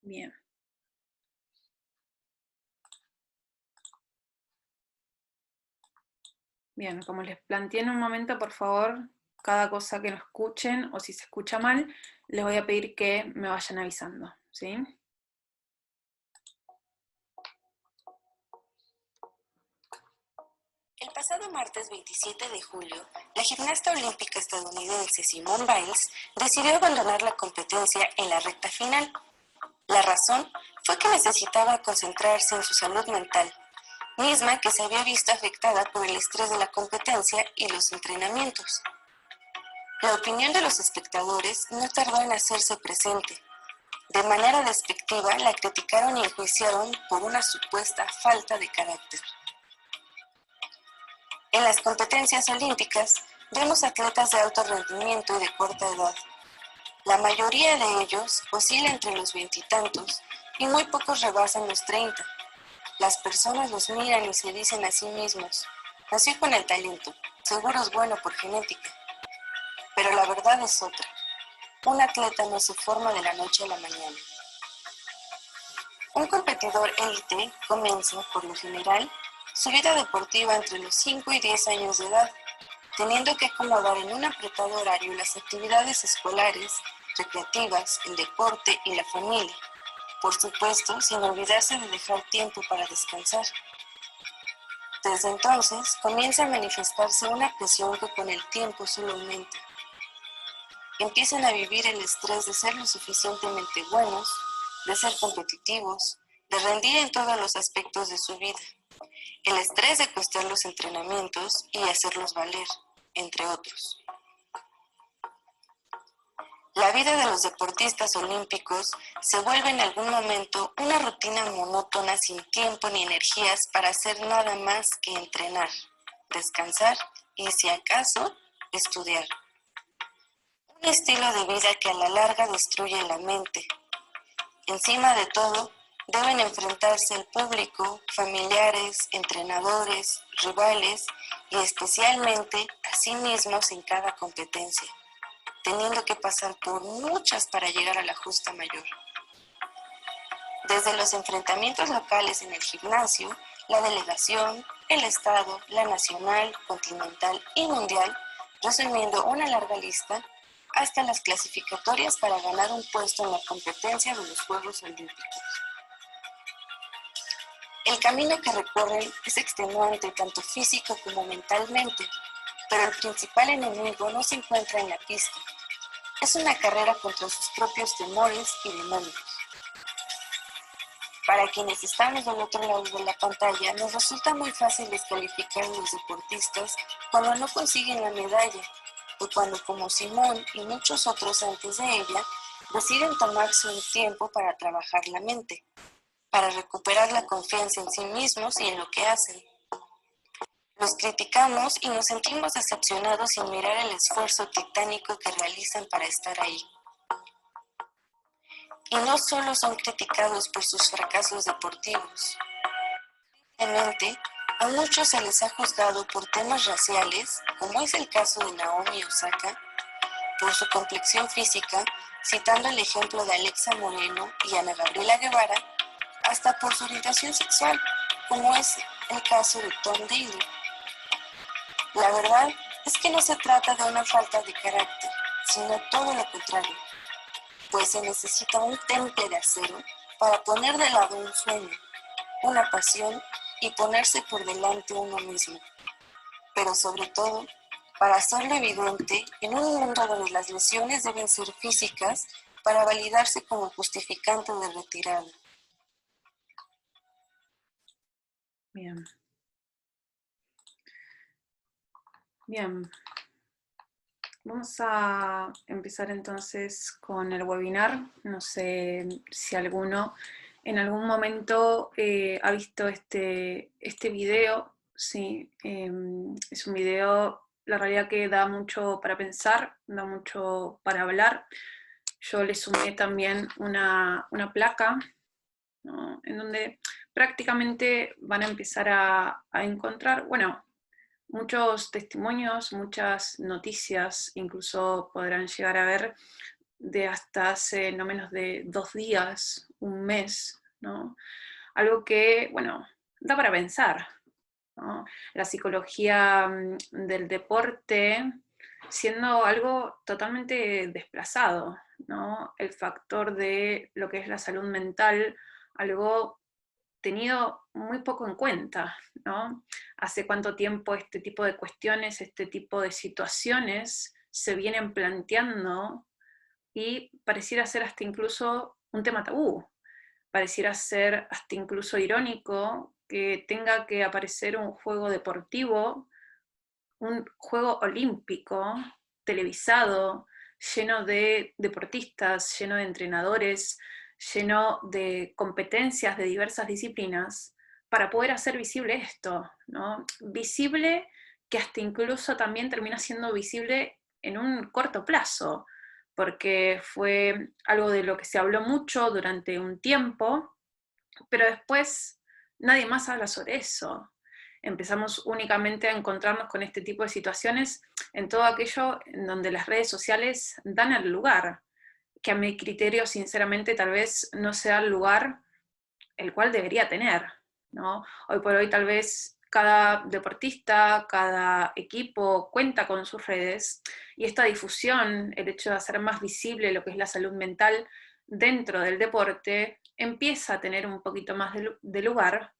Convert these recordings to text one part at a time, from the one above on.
Bien. Bien, como les planteé en un momento, por favor, cada cosa que no escuchen o si se escucha mal, les voy a pedir que me vayan avisando, ¿sí? El pasado martes 27 de julio, la gimnasta olímpica estadounidense Simone Biles decidió abandonar la competencia en la recta final. La razón fue que necesitaba concentrarse en su salud mental, misma que se había visto afectada por el estrés de la competencia y los entrenamientos. La opinión de los espectadores no tardó en hacerse presente. De manera despectiva la criticaron y enjuiciaron por una supuesta falta de carácter. En las competencias olímpicas vemos atletas de alto rendimiento y de corta edad. La mayoría de ellos oscila entre los veintitantos y muy pocos rebasan los 30. Las personas los miran y se dicen a sí mismos: nació con el talento, seguro es bueno por genética. Pero la verdad es otra. Un atleta no se forma de la noche a la mañana. Un competidor élite comienza, por lo general, su vida deportiva entre los 5 y 10 años de edad, teniendo que acomodar en un apretado horario las actividades escolares, recreativas, el deporte y la familia, por supuesto sin olvidarse de dejar tiempo para descansar. Desde entonces comienza a manifestarse una presión que con el tiempo solo aumenta. Empiezan a vivir el estrés de ser lo suficientemente buenos, de ser competitivos, de rendir en todos los aspectos de su vida. El estrés de costear los entrenamientos y hacerlos valer, entre otros. La vida de los deportistas olímpicos se vuelve en algún momento una rutina monótona sin tiempo ni energías para hacer nada más que entrenar, descansar y, si acaso, estudiar. Un estilo de vida que a la larga destruye la mente. Encima de todo, deben enfrentarse el público, familiares, entrenadores, rivales y especialmente a sí mismos en cada competencia, teniendo que pasar por muchas para llegar a la justa mayor. Desde los enfrentamientos locales en el gimnasio, la delegación, el estado, la nacional, continental y mundial, resumiendo una larga lista, hasta las clasificatorias para ganar un puesto en la competencia de los Juegos Olímpicos. El camino que recorren es extenuante tanto físico como mentalmente, pero el principal enemigo no se encuentra en la pista. Es una carrera contra sus propios temores y demonios. Para quienes estamos del otro lado de la pantalla, nos resulta muy fácil descalificar a los deportistas cuando no consiguen la medalla, o cuando, como Simón y muchos otros antes de ella, deciden tomarse un tiempo para trabajar la mente, para recuperar la confianza en sí mismos y en lo que hacen. Los criticamos y nos sentimos decepcionados sin mirar el esfuerzo titánico que realizan para estar ahí. Y no solo son criticados por sus fracasos deportivos. Tristemente, a muchos se les ha juzgado por temas raciales, como es el caso de Naomi Osaka, por su complexión física, citando el ejemplo de Alexa Moreno y Ana Gabriela Guevara, hasta por su orientación sexual, como es el caso de Tom Daley. La verdad es que no se trata de una falta de carácter, sino todo lo contrario, pues se necesita un temple de acero para poner de lado un sueño, una pasión y ponerse por delante uno mismo, pero sobre todo para hacerlo evidente en un mundo donde las lesiones deben ser físicas para validarse como justificante de retirada. Bien. Bien. Vamos a empezar entonces con el webinar. No sé si alguno en algún momento ha visto este video. Sí, es un video, la realidad que da mucho para pensar, da mucho para hablar. Yo le sumé también una placa, ¿no?, en donde prácticamente van a empezar a encontrar, bueno, muchos testimonios, muchas noticias, incluso podrán llegar a ver de hasta hace no menos de 2 días, un mes, ¿no? Algo que, bueno, da para pensar, ¿no? La psicología del deporte siendo algo totalmente desplazado, ¿no? El factor de lo que es la salud mental, algo tenido muy poco en cuenta, ¿no? Hace cuánto tiempo este tipo de cuestiones, este tipo de situaciones se vienen planteando y pareciera ser hasta incluso un tema tabú, pareciera ser hasta incluso irónico que tenga que aparecer un juego deportivo, un juego olímpico, televisado, lleno de deportistas, lleno de entrenadores, lleno de competencias de diversas disciplinas, para poder hacer visible esto, ¿no? Visible que hasta incluso también termina siendo visible en un corto plazo, porque fue algo de lo que se habló mucho durante un tiempo, pero después nadie más habla sobre eso. Empezamos únicamente a encontrarnos con este tipo de situaciones en todo aquello en donde las redes sociales dan el lugar, que a mi criterio, sinceramente, tal vez no sea el lugar el cual debería tener, ¿no? Hoy por hoy tal vez cada deportista, cada equipo cuenta con sus redes, y esta difusión, el hecho de hacer más visible lo que es la salud mental dentro del deporte, empieza a tener un poquito más de lugar,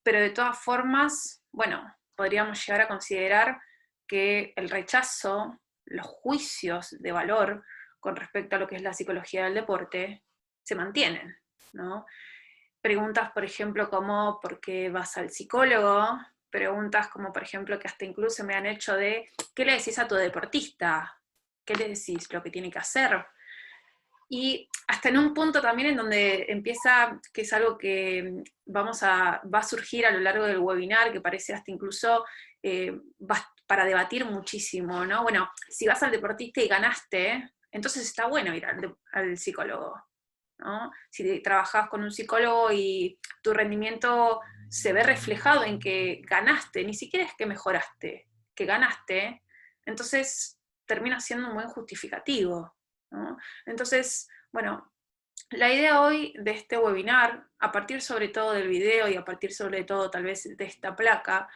pero de todas formas, bueno, podríamos llegar a considerar que el rechazo, los juicios de valor con respecto a lo que es la psicología del deporte, se mantienen, ¿no? Preguntas, por ejemplo, como ¿por qué vas al psicólogo? Preguntas como, por ejemplo, que hasta incluso me han hecho de ¿qué le decís a tu deportista? ¿Qué le decís lo que tiene que hacer? Y hasta en un punto también en donde empieza, que es algo que va a surgir a lo largo del webinar, que parece hasta incluso para debatir muchísimo, ¿no? Bueno, si vas al deportista y ganaste, entonces está bueno ir al psicólogo, ¿no? Si trabajás con un psicólogo y tu rendimiento se ve reflejado en que ganaste, ni siquiera es que mejoraste, que ganaste, entonces termina siendo un buen justificativo, ¿no? Entonces, bueno, la idea hoy de este webinar, a partir sobre todo del video y a partir sobre todo tal vez de esta placa,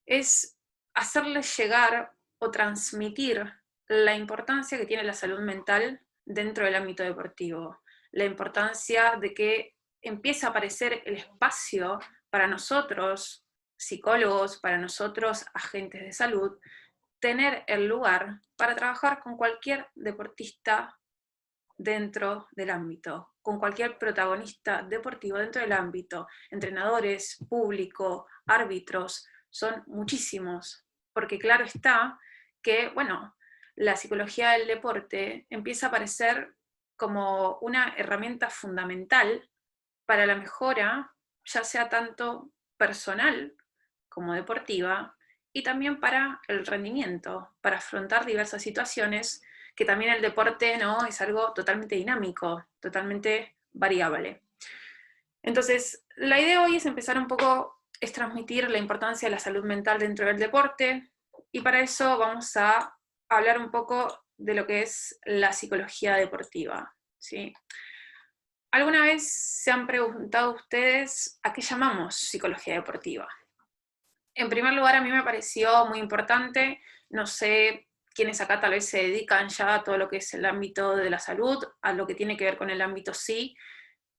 es hacerles llegar o transmitir la importancia que tiene la salud mental dentro del ámbito deportivo, la importancia de que empiece a aparecer el espacio para nosotros, psicólogos, para nosotros, agentes de salud, tener el lugar para trabajar con cualquier deportista dentro del ámbito, con cualquier protagonista deportivo dentro del ámbito, entrenadores, público, árbitros, son muchísimos, porque claro está que, bueno, la psicología del deporte empieza a aparecer como una herramienta fundamental para la mejora, ya sea tanto personal como deportiva, y también para el rendimiento, para afrontar diversas situaciones, que también el deporte, ¿no?, es algo totalmente dinámico, totalmente variable. Entonces, la idea hoy es empezar un poco, es transmitir la importancia de la salud mental dentro del deporte, y para eso vamos a hablar un poco de lo que es la psicología deportiva, ¿sí? ¿Alguna vez se han preguntado ustedes a qué llamamos psicología deportiva? En primer lugar, a mí me pareció muy importante, no sé quiénes acá tal vez se dedican ya a todo lo que es el ámbito de la salud, a lo que tiene que ver con el ámbito sí,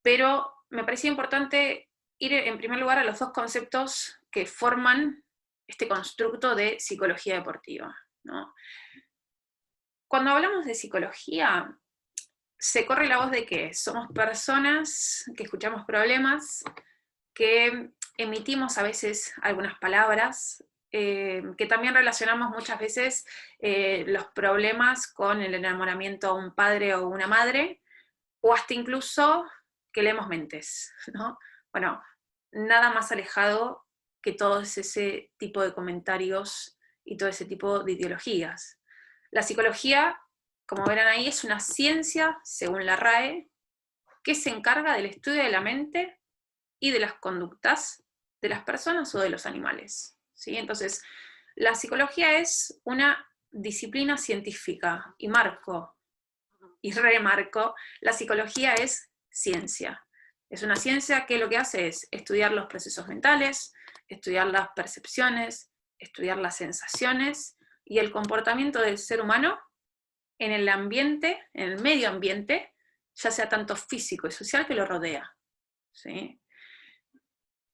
pero me parecía importante ir en primer lugar a los dos conceptos que forman este constructo de psicología deportiva, ¿no? Cuando hablamos de psicología, se corre la voz de que somos personas que escuchamos problemas, que emitimos a veces algunas palabras, que también relacionamos muchas veces los problemas con el enamoramiento a un padre o una madre, o hasta incluso que leemos mentes, ¿no? Bueno, nada más alejado que todo ese tipo de comentarios y todo ese tipo de ideologías. La psicología, como verán ahí, es una ciencia, según la RAE, que se encarga del estudio de la mente y de las conductas de las personas o de los animales, ¿sí? Entonces, la psicología es una disciplina científica, y marco, y remarco, la psicología es ciencia. Es una ciencia que lo que hace es estudiar los procesos mentales, estudiar las percepciones, estudiar las sensaciones y el comportamiento del ser humano en el ambiente, en el medio ambiente, ya sea tanto físico y social que lo rodea. ¿Sí?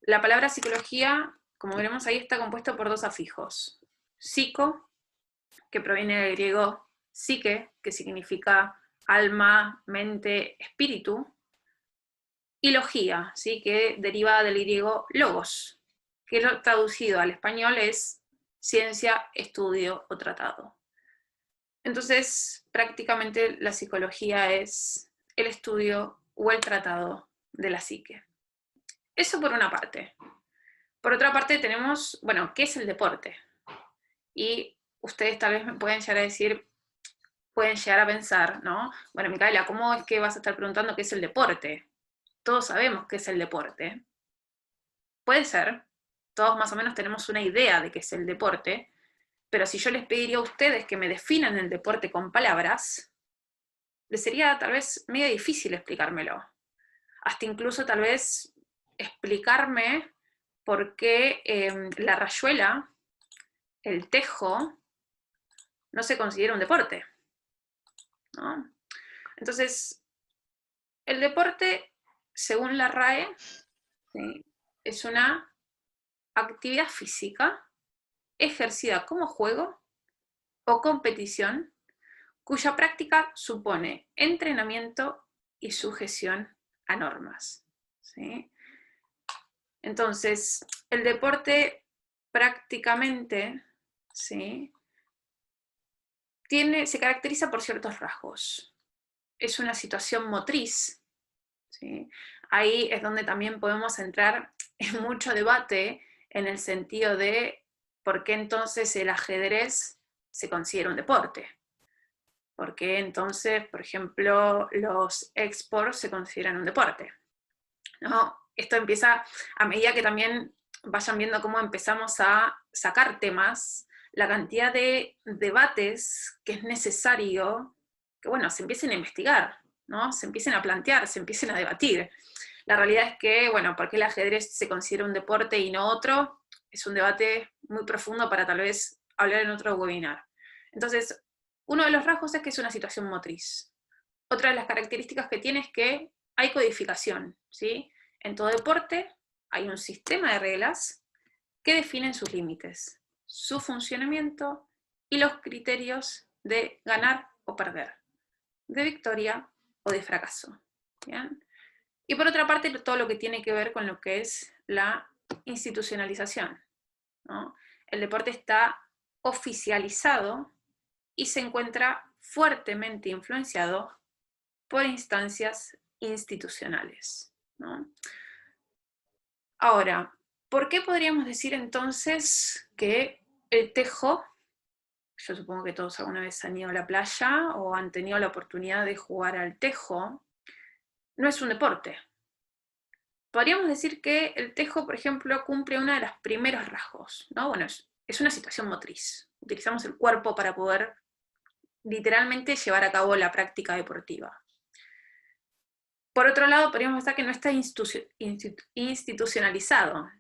La palabra psicología, como veremos ahí, está compuesta por dos afijos. Psico, que proviene del griego psique, que significa alma, mente, espíritu, y logía, ¿sí? Que deriva del griego logos, que traducido al español es ciencia, estudio o tratado. Entonces, prácticamente la psicología es el estudio o el tratado de la psique. Eso por una parte. Por otra parte tenemos, bueno, ¿qué es el deporte? Y ustedes tal vez me pueden llegar a decir, pueden llegar a pensar, ¿no? Bueno, Micaela, ¿cómo es que vas a estar preguntando qué es el deporte? Todos sabemos qué es el deporte. Puede ser, todos más o menos tenemos una idea de qué es el deporte, pero si yo les pediría a ustedes que me definan el deporte con palabras, les sería tal vez medio difícil explicármelo. Hasta incluso tal vez explicarme por qué la rayuela, el tejo, no se considera un deporte, ¿no? Entonces, el deporte, según la RAE, ¿sí?, es una actividad física ejercida como juego o competición cuya práctica supone entrenamiento y sujeción a normas. ¿Sí? Entonces, el deporte prácticamente, ¿sí?, se caracteriza por ciertos rasgos. Es una situación motriz, ¿sí? Ahí es donde también podemos entrar en mucho debate en el sentido de por qué entonces el ajedrez se considera un deporte. ¿Por qué entonces, por ejemplo, los esports se consideran un deporte? ¿No? Esto empieza a medida que también vayan viendo cómo empezamos a sacar temas, la cantidad de debates que es necesario que, bueno, se empiecen a investigar, ¿no? Se empiecen a plantear, se empiecen a debatir. La realidad es que, bueno, ¿por qué el ajedrez se considera un deporte y no otro? Es un debate muy profundo para tal vez hablar en otro webinar. Entonces, uno de los rasgos es que es una situación motriz. Otra de las características que tiene es que hay codificación, ¿sí? En todo deporte hay un sistema de reglas que definen sus límites, su funcionamiento y los criterios de ganar o perder, de victoria o de fracaso. ¿Bien? Y por otra parte, todo lo que tiene que ver con lo que es la institucionalización, ¿no? El deporte está oficializado y se encuentra fuertemente influenciado por instancias institucionales, ¿no? Ahora, ¿por qué podríamos decir entonces que el tejo, yo supongo que todos alguna vez han ido a la playa o han tenido la oportunidad de jugar al tejo, no es un deporte? Podríamos decir que el tejo, por ejemplo, cumple uno de los primeros rasgos, ¿no? Bueno, es una situación motriz. Utilizamos el cuerpo para poder literalmente llevar a cabo la práctica deportiva. Por otro lado, podríamos pensar que no está institucionalizado.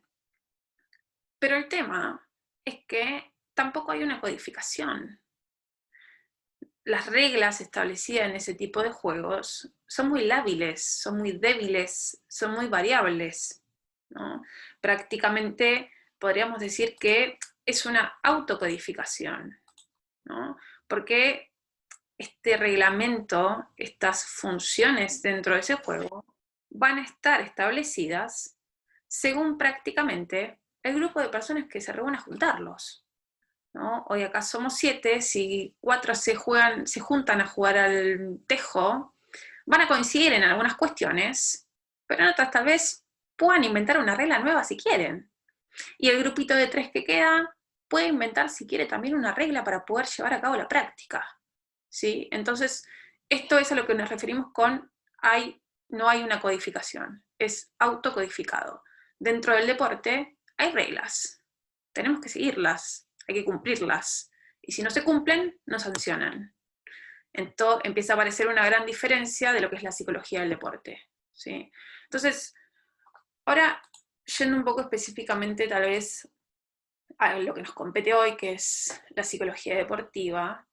Pero el tema es que tampoco hay una codificación. Las reglas establecidas en ese tipo de juegos son muy lábiles, son muy débiles, son muy variables, ¿no? Prácticamente podríamos decir que es una autocodificación, ¿no? Porque este reglamento, estas funciones dentro de ese juego, van a estar establecidas según prácticamente el grupo de personas que se reúnen a juntarlos, ¿no? Hoy acá somos 7, si 4 se juntan a jugar al tejo, van a coincidir en algunas cuestiones, pero en otras tal vez puedan inventar una regla nueva si quieren. Y el grupito de 3 que queda puede inventar si quiere también una regla para poder llevar a cabo la práctica, ¿sí? Entonces, esto es a lo que nos referimos con no hay una codificación, es autocodificado. Dentro del deporte hay reglas, tenemos que seguirlas, hay que cumplirlas, y si no se cumplen, nos sancionan. empieza a aparecer una gran diferencia de lo que es la psicología del deporte, ¿sí? Entonces, ahora, yendo un poco específicamente tal vez a lo que nos compete hoy, que es la psicología deportiva.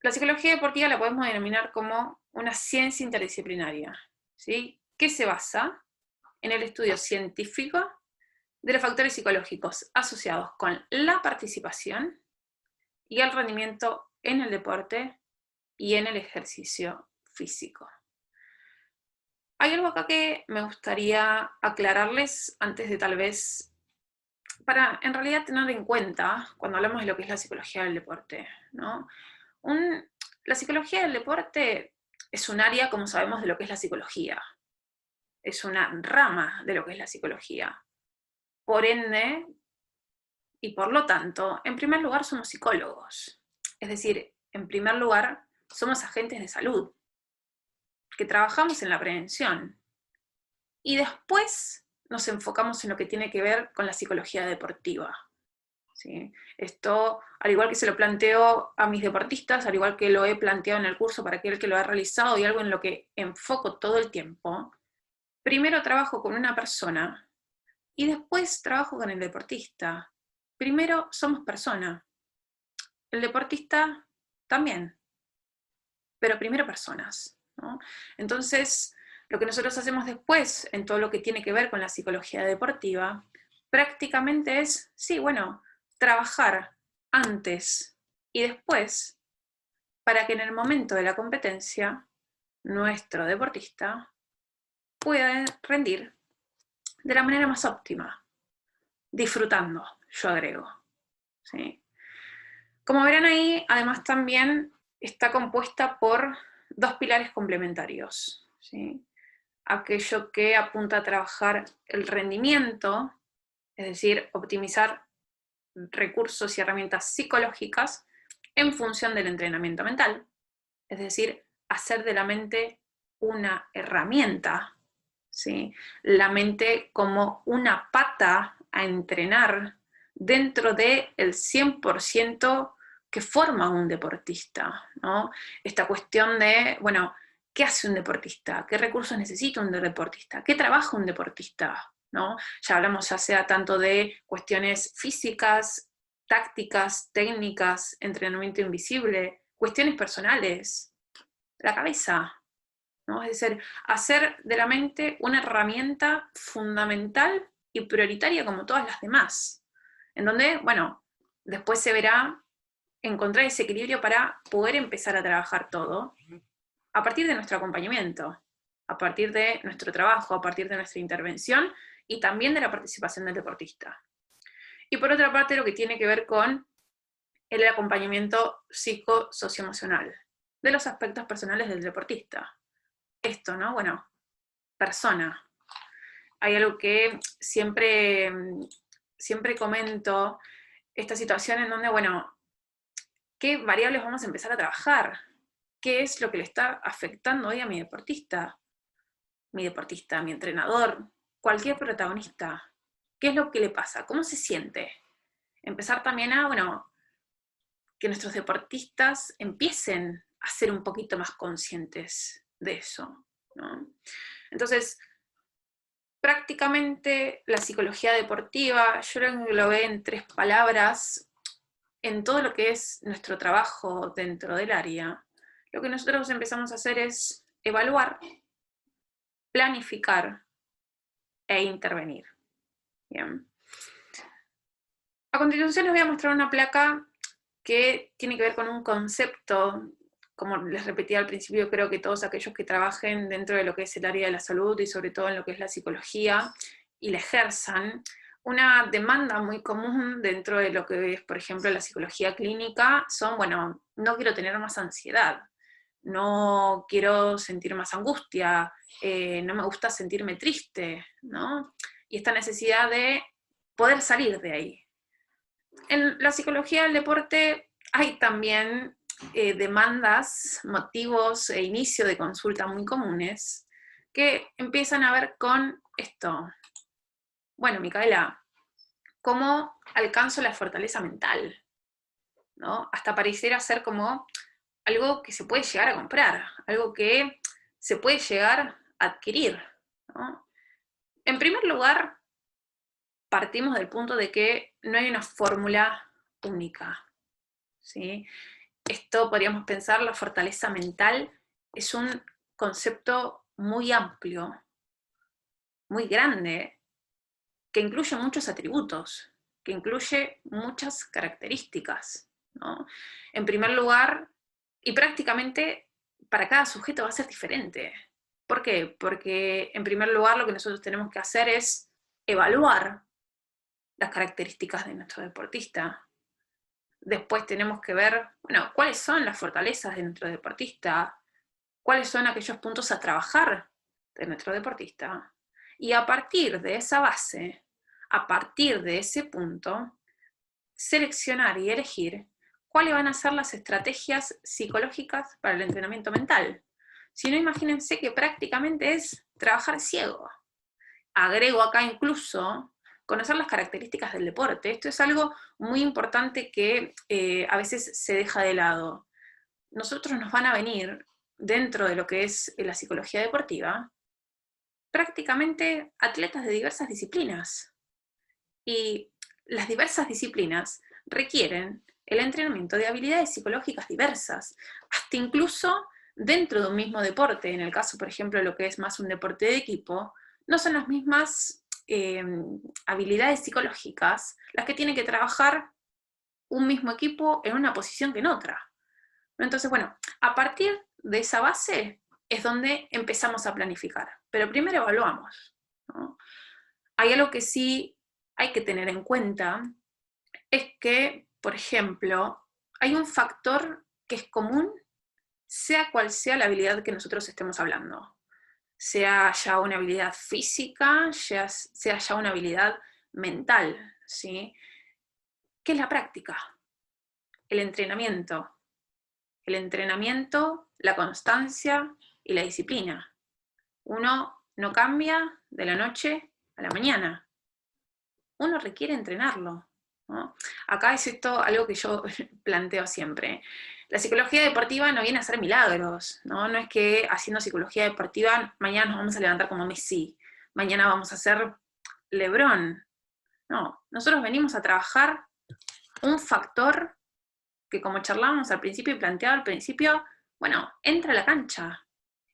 La psicología deportiva la podemos denominar como una ciencia interdisciplinaria, ¿sí? Que se basa en el estudio científico de los factores psicológicos asociados con la participación y el rendimiento en el deporte y en el ejercicio físico. Hay algo acá que me gustaría aclararles antes de tal vez, para en realidad tener en cuenta cuando hablamos de lo que es la psicología del deporte, ¿no? La psicología del deporte es un área, como sabemos, de lo que es la psicología. Es una rama de lo que es la psicología. Por ende, y por lo tanto, en primer lugar somos psicólogos. Es decir, en primer lugar, somos agentes de salud, que trabajamos en la prevención. Y después nos enfocamos en lo que tiene que ver con la psicología deportiva. ¿Sí? Esto, al igual que se lo planteo a mis deportistas, al igual que lo he planteado en el curso para aquel que lo ha realizado y algo en lo que enfoco todo el tiempo, primero trabajo con una persona y después trabajo con el deportista. Primero somos persona, el deportista también, pero primero personas, ¿no? Entonces, lo que nosotros hacemos después, en todo lo que tiene que ver con la psicología deportiva, prácticamente es, sí, bueno, trabajar antes y después para que en el momento de la competencia nuestro deportista pueda rendir de la manera más óptima, disfrutando, yo agrego, ¿sí? Como verán ahí, además también está compuesta por dos pilares complementarios, ¿sí? Aquello que apunta a trabajar el rendimiento, es decir, optimizar recursos y herramientas psicológicas en función del entrenamiento mental, es decir, hacer de la mente una herramienta, ¿sí? La mente como una pata a entrenar dentro del 100% que forma un deportista, ¿no? Esta cuestión de, bueno, ¿qué hace un deportista? ¿Qué recursos necesita un deportista? ¿Qué trabaja un deportista? ¿No? Ya hablamos ya sea tanto de cuestiones físicas, tácticas, técnicas, entrenamiento invisible, cuestiones personales, la cabeza, ¿no? Es decir, hacer de la mente una herramienta fundamental y prioritaria como todas las demás, en donde, bueno, después se verá encontrar ese equilibrio para poder empezar a trabajar todo a partir de nuestro acompañamiento, a partir de nuestro trabajo, a partir de nuestra intervención y también de la participación del deportista. Y por otra parte, lo que tiene que ver con el acompañamiento psicosocioemocional de los aspectos personales del deportista. Esto, ¿no? Bueno, persona. Hay algo que siempre comento, esta situación en donde, bueno, ¿qué variables vamos a empezar a trabajar? ¿Qué es lo que le está afectando hoy a mi deportista, mi entrenador, cualquier protagonista? ¿Qué es lo que le pasa? ¿Cómo se siente? Empezar también a, bueno, que nuestros deportistas empiecen a ser un poquito más conscientes de eso, ¿no? Entonces, prácticamente la psicología deportiva, yo lo englobé en 3 palabras, en todo lo que es nuestro trabajo dentro del área. Lo que nosotros empezamos a hacer es evaluar, planificar e intervenir. Bien. A continuación les voy a mostrar una placa que tiene que ver con un concepto, como les repetí al principio, creo que todos aquellos que trabajen dentro de lo que es el área de la salud y sobre todo en lo que es la psicología y la ejerzan, una demanda muy común dentro de lo que es, por ejemplo, la psicología clínica, son, bueno, no quiero tener más ansiedad, no quiero sentir más angustia, no me gusta sentirme triste, ¿no? Y esta necesidad de poder salir de ahí. En la psicología del deporte hay también demandas, motivos e inicio de consulta muy comunes que empiezan a ver con esto. Bueno, Micaela, ¿cómo alcanzo la fortaleza mental? ¿No? Hasta pareciera ser como algo que se puede llegar a comprar, algo que se puede llegar a adquirir, ¿no? En primer lugar, partimos del punto de que no hay una fórmula única, ¿sí? Esto podríamos pensar, la fortaleza mental es un concepto muy amplio, muy grande, que incluye muchos atributos, que incluye muchas características, ¿no? En primer lugar, y prácticamente para cada sujeto va a ser diferente. ¿Por qué? Porque en primer lugar lo que nosotros tenemos que hacer es evaluar las características de nuestro deportista. Después tenemos que ver, bueno, cuáles son las fortalezas de nuestro deportista, cuáles son aquellos puntos a trabajar de nuestro deportista. Y a partir de esa base, a partir de ese punto, seleccionar y elegir cuáles van a ser las estrategias psicológicas para el entrenamiento mental. Si no, imagínense que prácticamente es trabajar ciego. Agrego acá incluso conocer las características del deporte. Esto es algo muy importante que a veces se deja de lado. Nosotros nos van a venir, dentro de lo que es la psicología deportiva, prácticamente atletas de diversas disciplinas. Y las diversas disciplinas requieren el entrenamiento de habilidades psicológicas diversas, hasta incluso dentro de un mismo deporte. En el caso, por ejemplo, de lo que es más un deporte de equipo, no son las mismas habilidades psicológicas las que tiene que trabajar un mismo equipo en una posición que en otra. Entonces, bueno, a partir de esa base es donde empezamos a planificar. Pero primero evaluamos, ¿no? Hay algo que sí hay que tener en cuenta, es que, por ejemplo, hay un factor que es común, sea cual sea la habilidad que nosotros estemos hablando. Sea ya una habilidad física, sea ya una habilidad mental, ¿sí? ¿Qué es la práctica? El entrenamiento. El entrenamiento, la constancia y la disciplina. Uno no cambia de la noche a la mañana. Uno requiere entrenarlo, ¿no? Acá es esto algo que yo planteo siempre. La psicología deportiva no viene a hacer milagros, ¿no? No es que haciendo psicología deportiva mañana nos vamos a levantar como Messi, mañana vamos a ser LeBron. No, nosotros venimos a trabajar un factor que, como charlábamos al principio y planteado al principio, bueno, entra a la cancha,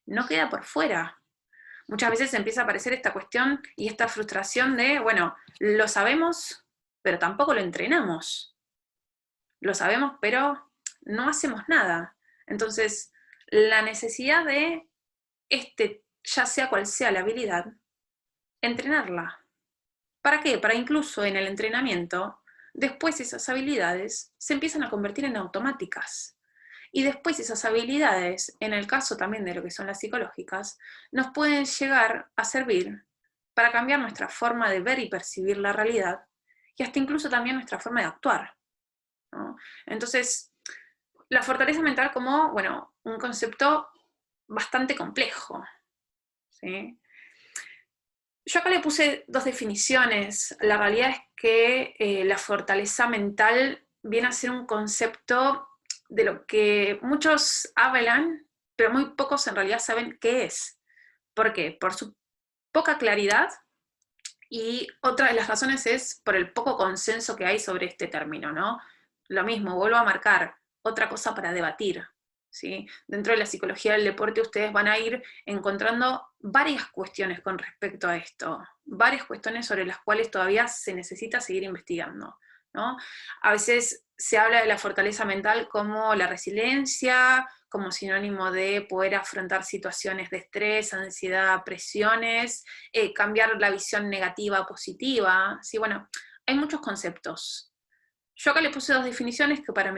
no queda por fuera. Muchas veces empieza a aparecer esta cuestión y esta frustración de, bueno, lo sabemos, pero tampoco lo entrenamos. Lo sabemos, pero no hacemos nada. Entonces, la necesidad de, ya sea cual sea la habilidad, entrenarla. ¿Para qué? Para incluso en el entrenamiento, después esas habilidades se empiezan a convertir en automáticas. Y después esas habilidades, en el caso también de lo que son las psicológicas, nos pueden llegar a servir para cambiar nuestra forma de ver y percibir la realidad, y hasta incluso también nuestra forma de actuar, ¿no? Entonces, la fortaleza mental como, bueno, un concepto bastante complejo, ¿sí? Yo acá le puse dos definiciones. La realidad es que la fortaleza mental viene a ser un concepto de lo que muchos hablan, pero muy pocos en realidad saben qué es. ¿Por qué? Por su poca claridad, y otra de las razones es por el poco consenso que hay sobre este término, ¿no? Lo mismo, vuelvo a marcar, otra cosa para debatir, ¿sí? Dentro de la psicología del deporte ustedes van a ir encontrando varias cuestiones con respecto a esto, varias cuestiones sobre las cuales todavía se necesita seguir investigando, ¿no? A veces se habla de la fortaleza mental como la resiliencia, como sinónimo de poder afrontar situaciones de estrés, ansiedad, presiones, cambiar la visión negativa a positiva, ¿sí? Bueno, hay muchos conceptos. Yo acá le puse dos definiciones que para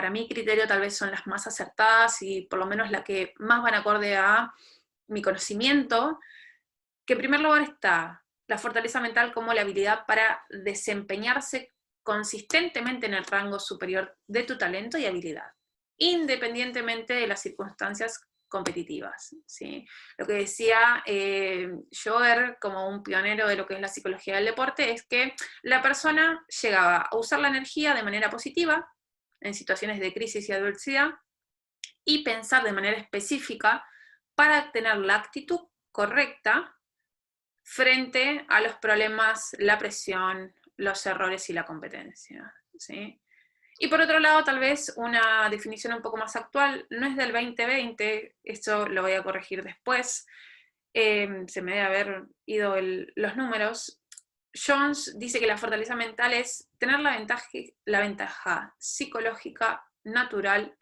mi criterio tal vez son las más acertadas y por lo menos la que más van acorde a mi conocimiento, que en primer lugar está la fortaleza mental como la habilidad para desempeñarse consistentemente en el rango superior de tu talento y habilidad, independientemente de las circunstancias competitivas, ¿sí? Lo que decía Joer como un pionero de lo que es la psicología del deporte es que la persona llegaba a usar la energía de manera positiva en situaciones de crisis y adversidad, y pensar de manera específica para tener la actitud correcta frente a los problemas, la presión, los errores y la competencia, ¿sí? Y por otro lado, tal vez una definición un poco más actual, no es del 2020, esto lo voy a corregir después, se me debe haber ido los números. Jones dice que la fortaleza mental es tener la ventaja psicológica, natural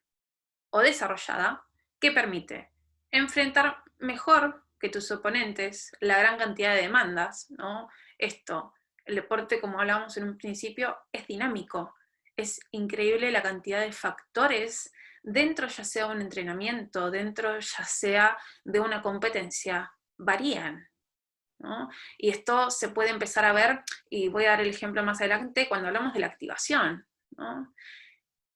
o desarrollada que permite enfrentar mejor que tus oponentes la gran cantidad de demandas, ¿no? Esto, el deporte, como hablábamos en un principio, es dinámico. Es increíble la cantidad de factores dentro, ya sea un entrenamiento, dentro ya sea de una competencia, varían, ¿no? Y esto se puede empezar a ver, y voy a dar el ejemplo más adelante, cuando hablamos de la activación, ¿no?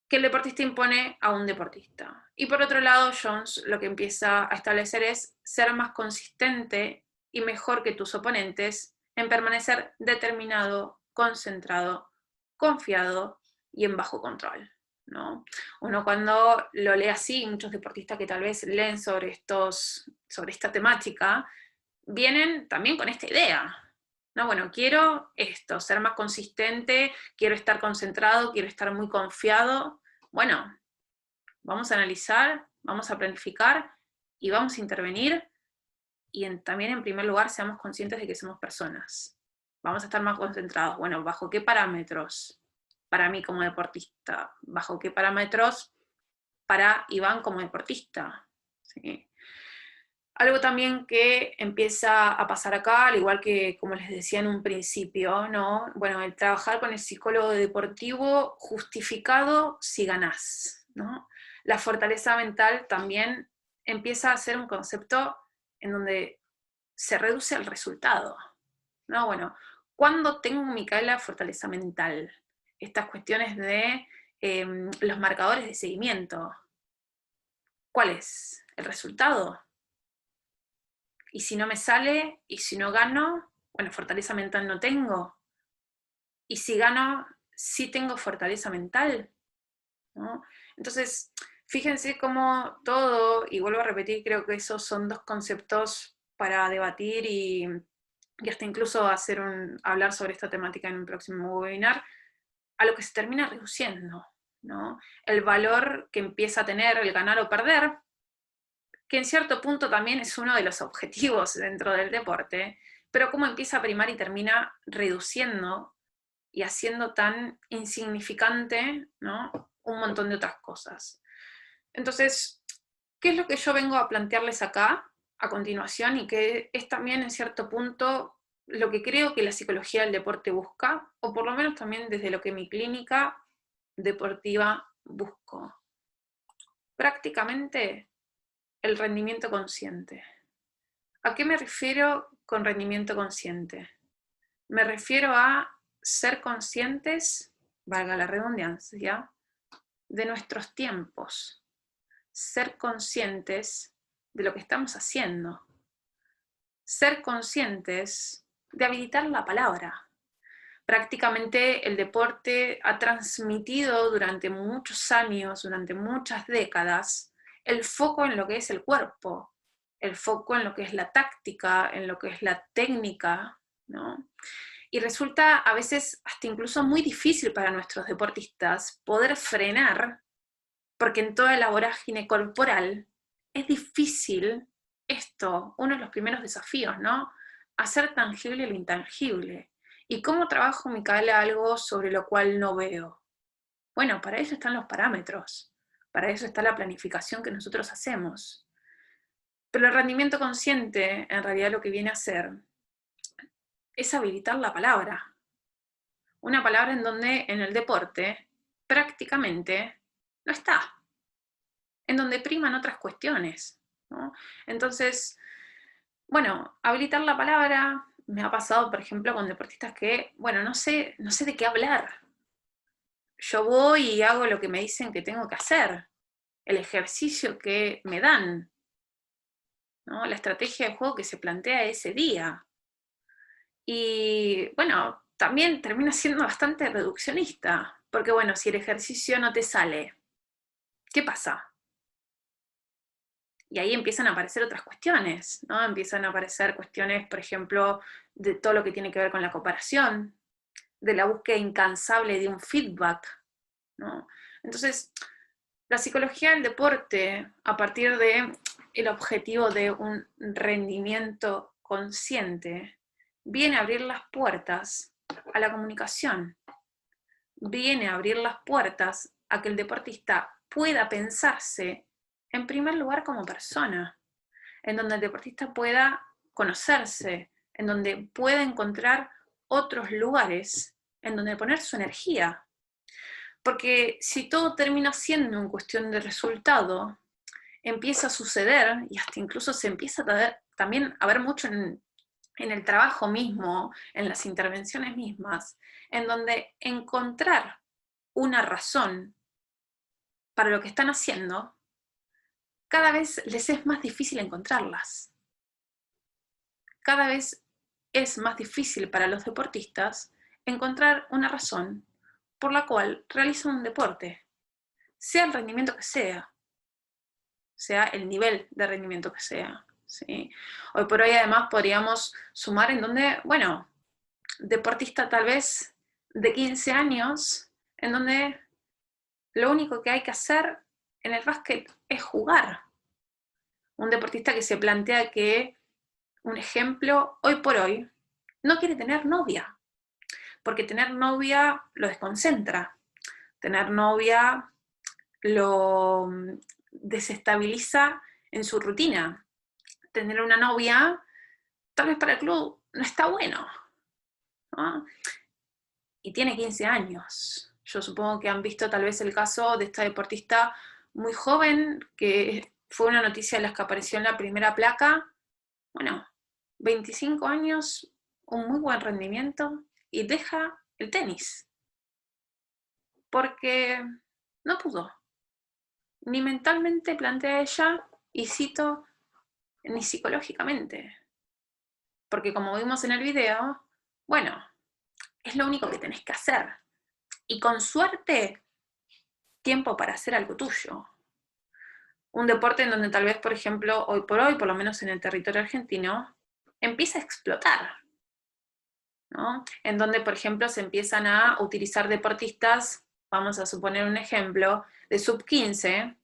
Que el deportista impone a un deportista. Y por otro lado, Jones lo que empieza a establecer es ser más consistente y mejor que tus oponentes en permanecer determinado, concentrado, confiado y en bajo control, ¿no? Uno cuando lo lee así, muchos deportistas que tal vez leen sobre esta temática, vienen también con esta idea. No, bueno, quiero esto, ser más consistente, quiero estar concentrado, quiero estar muy confiado. Bueno, vamos a analizar, vamos a planificar y vamos a intervenir, y también en primer lugar seamos conscientes de que somos personas. Vamos a estar más concentrados. Bueno, ¿bajo qué parámetros para mí como deportista? ¿Bajo qué parámetros para Iván como deportista? ¿Sí? Algo también que empieza a pasar acá, al igual que como les decía en un principio, ¿no? Bueno, el trabajar con el psicólogo deportivo justificado si ganás, ¿no? La fortaleza mental también empieza a ser un concepto en donde se reduce al resultado, ¿no? Bueno, ¿cuándo tengo, Micaela, fortaleza mental? Estas cuestiones de los marcadores de seguimiento. ¿Cuál es el resultado? Y si no me sale, y si no gano, bueno, fortaleza mental no tengo. Y si gano, sí tengo fortaleza mental, ¿no? Entonces, fíjense cómo todo, y vuelvo a repetir, creo que esos son dos conceptos para debatir y hasta incluso hablar sobre esta temática en un próximo webinar, a lo que se termina reduciendo, ¿no? El valor que empieza a tener el ganar o perder, que en cierto punto también es uno de los objetivos dentro del deporte, pero cómo empieza a primar y termina reduciendo y haciendo tan insignificante, ¿no?, un montón de otras cosas. Entonces, ¿qué es lo que yo vengo a plantearles acá, a continuación, y que es también en cierto punto lo que creo que la psicología del deporte busca, o por lo menos también desde lo que mi clínica deportiva busco? Prácticamente el rendimiento consciente. ¿A qué me refiero con rendimiento consciente? Me refiero a ser conscientes, valga la redundancia, de nuestros tiempos, ser conscientes de lo que estamos haciendo, ser conscientes de habilitar la palabra. Prácticamente el deporte ha transmitido durante muchos años, durante muchas décadas, el foco en lo que es el cuerpo, el foco en lo que es la táctica, en lo que es la técnica, ¿no? Y resulta a veces hasta incluso muy difícil para nuestros deportistas poder frenar, porque en toda la vorágine corporal es difícil esto, uno de los primeros desafíos, ¿no? Hacer tangible lo intangible. ¿Y cómo trabajo, Micaela, algo sobre lo cual no veo? Bueno, para eso están los parámetros, para eso está la planificación que nosotros hacemos. Pero el rendimiento consciente, en realidad lo que viene a hacer es habilitar la palabra. Una palabra en donde en el deporte prácticamente no está, en donde priman otras cuestiones, ¿no? Entonces, bueno, habilitar la palabra me ha pasado, por ejemplo, con deportistas que, bueno, no sé de qué hablar. Yo voy y hago lo que me dicen que tengo que hacer, el ejercicio que me dan, ¿no? La estrategia de juego que se plantea ese día. Y bueno, también termina siendo bastante reduccionista, porque bueno, si el ejercicio no te sale, ¿qué pasa? Y ahí empiezan a aparecer otras cuestiones, ¿no? Empiezan a aparecer cuestiones, por ejemplo, de todo lo que tiene que ver con la cooperación, de la búsqueda incansable de un feedback, ¿no? Entonces, la psicología del deporte, a partir de el objetivo de un rendimiento consciente, viene a abrir las puertas a la comunicación, viene a abrir las puertas a que el deportista pueda pensarse en primer lugar como persona, en donde el deportista pueda conocerse, en donde pueda encontrar otros lugares en donde poner su energía. Porque si todo termina siendo en cuestión de resultado, empieza a suceder, y hasta incluso se empieza también a ver mucho en el trabajo mismo, en las intervenciones mismas, en donde encontrar una razón para lo que están haciendo, cada vez les es más difícil encontrarlas. Cada vez es más difícil para los deportistas encontrar una razón por la cual realizan un deporte, sea el rendimiento que sea el nivel de rendimiento que sea. ¿Sí? Hoy por hoy además podríamos sumar en donde, bueno, deportista tal vez de 15 años, en donde lo único que hay que hacer en el básquet es jugar. Un deportista que se plantea que, un ejemplo, hoy por hoy, no quiere tener novia, porque tener novia lo desconcentra, tener novia lo desestabiliza en su rutina. Tener una novia, tal vez para el club, no está bueno, ¿no? Y tiene 15 años. Yo supongo que han visto tal vez el caso de esta deportista muy joven, que fue una noticia de las que apareció en la primera placa. Bueno, 25 años, un muy buen rendimiento, y deja el tenis. Porque no pudo. Ni mentalmente, plantea ella, y cito, ni psicológicamente. Porque como vimos en el video, bueno, es lo único que tenés que hacer. Y con suerte, tiempo para hacer algo tuyo. Un deporte en donde tal vez, por ejemplo, hoy por hoy, por lo menos en el territorio argentino, empieza a explotar, ¿no? En donde, por ejemplo, se empiezan a utilizar deportistas, vamos a suponer un ejemplo, de sub-15,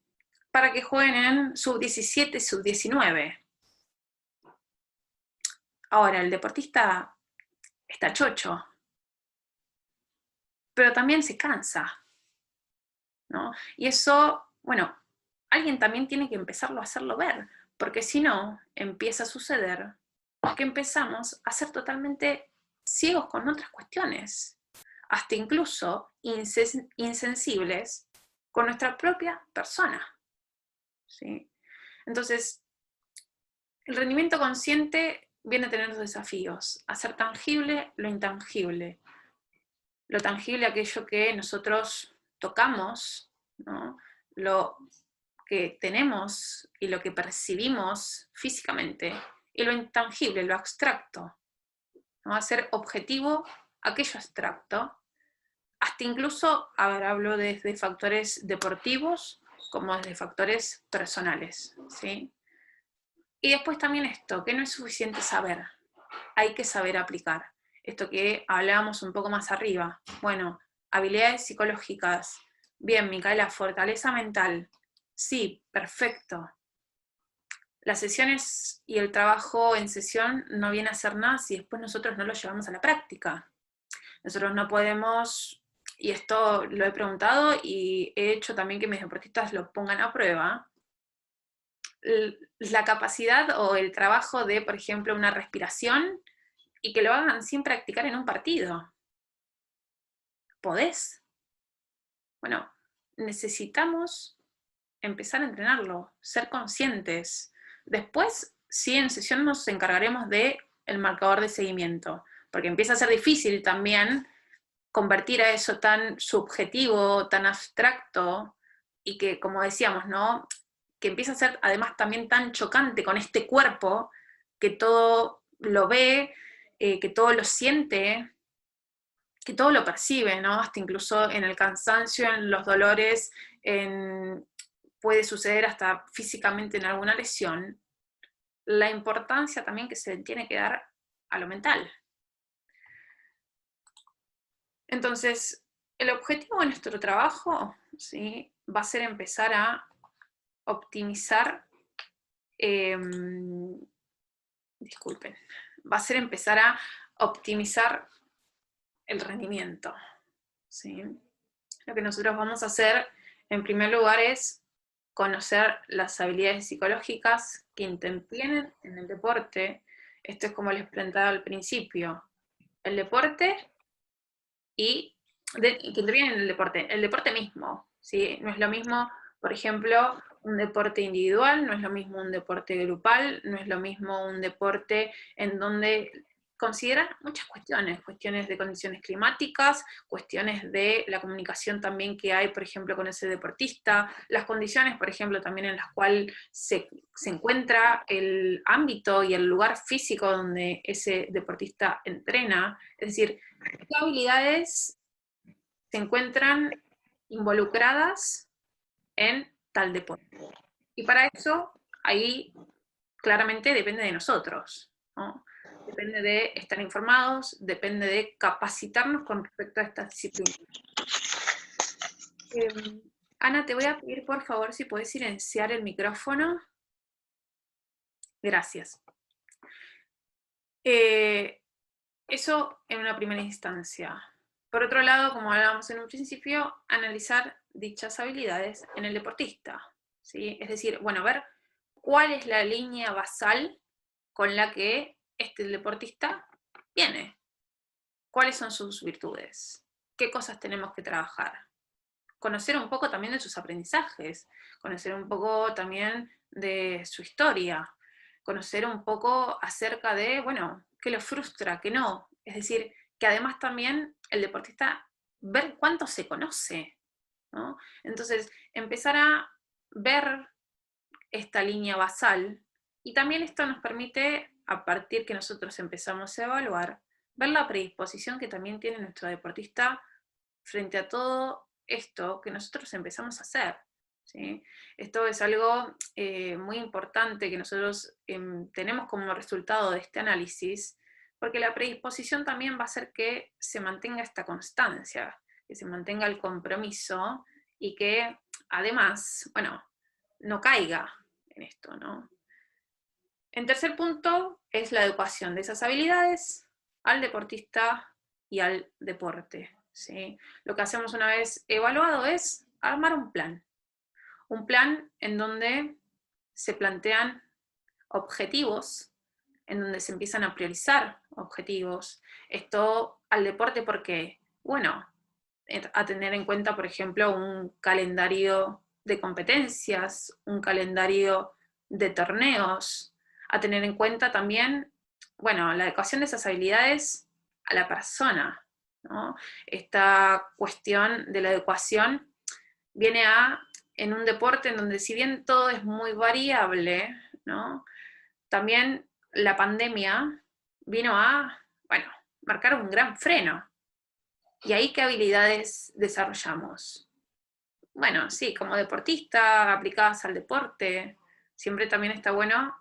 para que jueguen en sub-17 y sub-19. Ahora, el deportista está chocho, pero también se cansa, ¿no? Y eso, bueno, alguien también tiene que empezarlo a hacerlo ver, porque si no, empieza a suceder que empezamos a ser totalmente ciegos con otras cuestiones, hasta incluso insensibles con nuestra propia persona, ¿sí? Entonces, el rendimiento consciente viene a tener dos desafíos: hacer tangible lo intangible. Lo tangible, aquello que nosotros tocamos, ¿no? Lo que tenemos y lo que percibimos físicamente, y lo intangible, lo abstracto, ¿no? Hacer objetivo aquello abstracto, hasta incluso, ahora hablo desde factores deportivos como desde factores personales, ¿sí? Y después también esto, que no es suficiente saber, hay que saber aplicar. Esto que hablábamos un poco más arriba. Bueno, habilidades psicológicas. Bien, Micaela, fortaleza mental. Sí, perfecto. Las sesiones y el trabajo en sesión no viene a ser nada si después nosotros no lo llevamos a la práctica. Nosotros no podemos, y esto lo he preguntado y he hecho también que mis deportistas lo pongan a prueba, la capacidad o el trabajo de, por ejemplo, una respiración, y que lo hagan sin practicar en un partido. ¿Podés? Bueno, necesitamos empezar a entrenarlo, ser conscientes. Después, sí, en sesión nos encargaremos del marcador de seguimiento, porque empieza a ser difícil también convertir a eso tan subjetivo, tan abstracto, y que, como decíamos, ¿no? Que empieza a ser además también tan chocante con este cuerpo, que todo lo ve, que todo lo siente, que todo lo percibe, ¿no? Hasta incluso en el cansancio, en los dolores, en puede suceder hasta físicamente en alguna lesión, la importancia también que se tiene que dar a lo mental. Entonces, el objetivo de nuestro trabajo, ¿sí?, va a ser empezar a optimizar, disculpen, va a ser empezar a optimizar el rendimiento, ¿sí? Lo que nosotros vamos a hacer, en primer lugar, es conocer las habilidades psicológicas que intervienen en el deporte. Esto es como les planteaba al principio. El deporte y que intervienen en el deporte mismo, ¿sí? No es lo mismo, por ejemplo, un deporte individual, no es lo mismo un deporte grupal, no es lo mismo un deporte en donde consideran muchas cuestiones de condiciones climáticas, cuestiones de la comunicación también que hay, por ejemplo, con ese deportista, las condiciones, por ejemplo, también en las cuales se encuentra el ámbito y el lugar físico donde ese deportista entrena. Es decir, ¿qué habilidades se encuentran involucradas en tal deporte? Y para eso, ahí claramente depende de nosotros, ¿no? Depende de estar informados, depende de capacitarnos con respecto a estas disciplinas. Ana, te voy a pedir por favor si puedes silenciar el micrófono. Gracias. Eso en una primera instancia. Por otro lado, como hablábamos en un principio, analizar dichas habilidades en el deportista, ¿sí? Es decir, bueno, ver cuál es la línea basal con la que este deportista viene. ¿Cuáles son sus virtudes? ¿Qué cosas tenemos que trabajar? Conocer un poco también de sus aprendizajes, conocer un poco también de su historia, conocer un poco acerca de, bueno, qué lo frustra, qué no. Es decir, que además también el deportista, ver cuánto se conoce, ¿no? Entonces, empezar a ver esta línea basal, y también esto nos permite, a partir que nosotros empezamos a evaluar, ver la predisposición que también tiene nuestro deportista frente a todo esto que nosotros empezamos a hacer, ¿sí? Esto es algo muy importante que nosotros tenemos como resultado de este análisis, porque la predisposición también va a hacer que se mantenga esta constancia, que se mantenga el compromiso, y que además, bueno, no caiga en esto, ¿no? En tercer punto es la educación de esas habilidades al deportista y al deporte, ¿sí? Lo que hacemos una vez evaluado es armar un plan en donde se plantean objetivos, en donde se empiezan a priorizar objetivos. Esto al deporte porque, bueno, a tener en cuenta, por ejemplo, un calendario de competencias, un calendario de torneos, a tener en cuenta también, bueno, la adecuación de esas habilidades a la persona, ¿no? Esta cuestión de la adecuación viene en un deporte en donde si bien todo es muy variable, ¿no?, también la pandemia vino a, bueno, marcar un gran freno. ¿Y ahí qué habilidades desarrollamos? Bueno, sí, como deportista, aplicadas al deporte, siempre también está bueno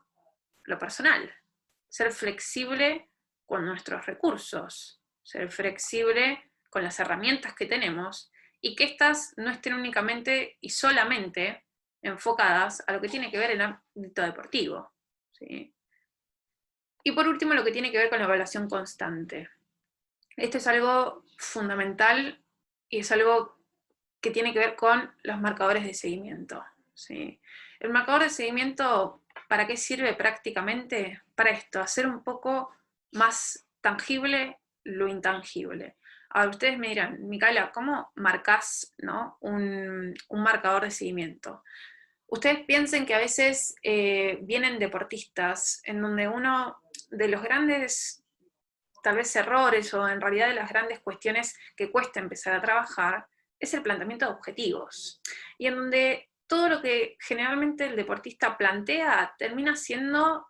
lo personal. Ser flexible con nuestros recursos, ser flexible con las herramientas que tenemos, y que éstas no estén únicamente y solamente enfocadas a lo que tiene que ver en el ámbito deportivo, ¿sí? Y por último, lo que tiene que ver con la evaluación constante. Esto es algo fundamental y es algo que tiene que ver con los marcadores de seguimiento, ¿sí? El marcador de seguimiento, ¿para qué sirve prácticamente? Para esto, hacer un poco más tangible lo intangible. Ahora ustedes me dirán, Micaela, ¿cómo marcás, ¿no?, un marcador de seguimiento? Ustedes piensen que a veces vienen deportistas en donde uno de los grandes, tal vez, errores, o en realidad de las grandes cuestiones que cuesta empezar a trabajar, es el planteamiento de objetivos. Y en donde todo lo que generalmente el deportista plantea termina siendo